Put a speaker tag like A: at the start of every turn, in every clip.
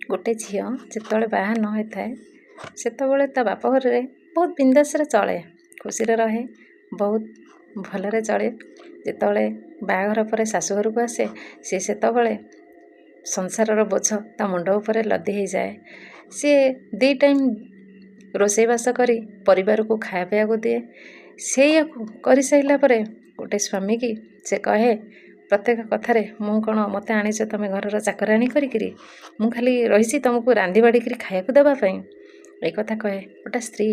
A: गोटे झील जिते बाहा न होता है सेतबले ता बाप घर में बहुत बिंदास चले खुशी रहे बहुत भलरे चले जिते बाहाघर पर शाशुघर को आसे सी सेतबले संसार बोझ ता मुंड उपर लदी हो जाए। सी दी टाइम रोसईबास करी परिवार को खाया पिया को दिए से कर सारा पर गोटे स्वामी की से कहे प्रत्येक कथार मु कौन मत आनीच तुम घर चाकराणी करी मु खाली रही तुमको रांधि बाड़ी खाया देवाई एक कथा कहे गोटे स्त्री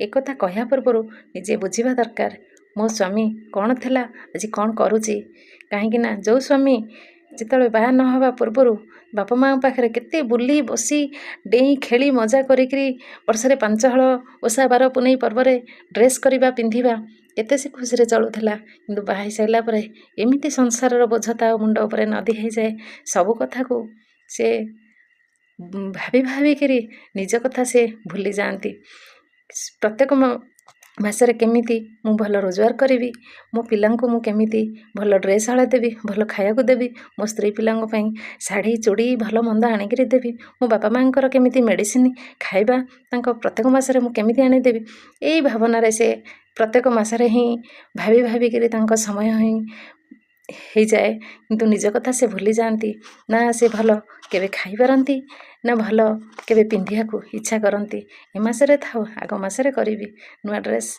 A: एक कथा कहया पूर्व निजे बुझा दरकार मो स्वामी कौन थिला आज कौन करुच्ची कहीं जो स्वामी जिते बाहा न हवा पूर्वर बापा माँ पाखे केते बुली बसी डेई खेली मजा करी वर्षे 5 हल ओषा बार पुनई पर्व ड्रेस करवा पिंधिबा केते से खुशी रे चलुला किंतु बाहा सारा पर एमती संसार बोझता मुंड उपर नदी हो जाए सबू कथा को से भाभी भाविकी निज कथा से भूली जाती। प्रत्येक मासरे केमिति मु भल रोजगार करी मो पिलांको मु केमिति भल ड्रेस हला देवी भल खाया को देवी मो स्त्री पिलांको पई शाढ़ी चूड़ी भल मंद आनिकी देवी मो बापा माँकर केमिति मेडिसिन खाइबा तांको प्रत्येक मासरे मु केमिति आनी देवी एई भावना से प्रत्येक मासरे ही भाभी भाविकी तांको समय ही हो जाए किंतु निज कथा से भूली जाती ना से भल केवे खाई पारती ना भल केवे पिंधिया को इच्छा करती ए मासरे थाओ आग मासरे करी नुआ ड्रेस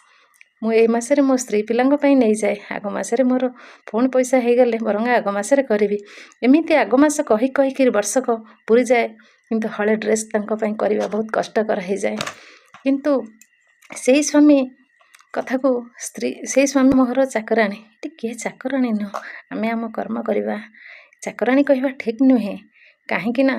A: मु ए मासरे मो स्त्री पिलांको पई नहीं जाए आग मासरे मोर पुणी पैसा हो गले बरंग आग मासरे करी एमती आग मास कही कहीकि वर्षक पूरी जाए किंतु हले ड्रेस तांको पई करवा बहुत कष्टकर हो जाए। किंतु से स्वामी कथा को स्त्री से स्वामी मोहर चाकराणी ये किए चाकराणी नुह आमे आम कर्म करवा चाकराणी कहवा ठीक नुहे कहीं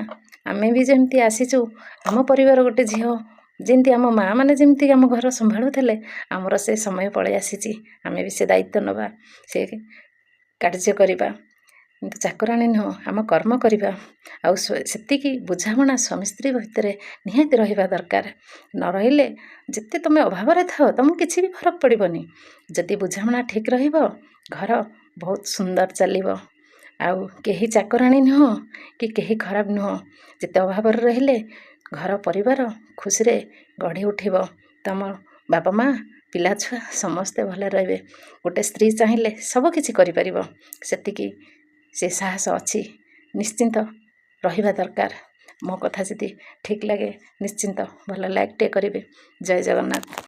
A: आमे भी जमती आसीचु आम परिवार गोटे झील जमती आम माँ मैंने जमती आम घर संभालू थे आमर से समय पलि आसी आमे भी से दायित्व नवा से कार्य करवा किंतु चाकराणी नुह आम कर्म करवा आती बुझाणा स्वामी स्त्री भितर निहाती रहा दरकार न रहिले जिते तुम अभाव थाओ तुमको किसी भी फरक पड़ोनी जदि बुझाणा ठीक रहिबो घर बहुत सुंदर चलिबो आउ केही चाकराणी नुह कि केही खराब नुह जिते अभाव रहिले घर परिवार खुशी रे गढ़ी उठिबो तुम बापा माँ पिला छुआ समस्ते भले रहिबे गोटे स्त्री चाहिए सब किछि करि परिबो सेतिकी से साहस अच्छी निश्चिंत रहिबा दरकार। मो कथा जदि ठीक लगे निश्चिंत भल लाइक टे करिवे। जय जगन्नाथ।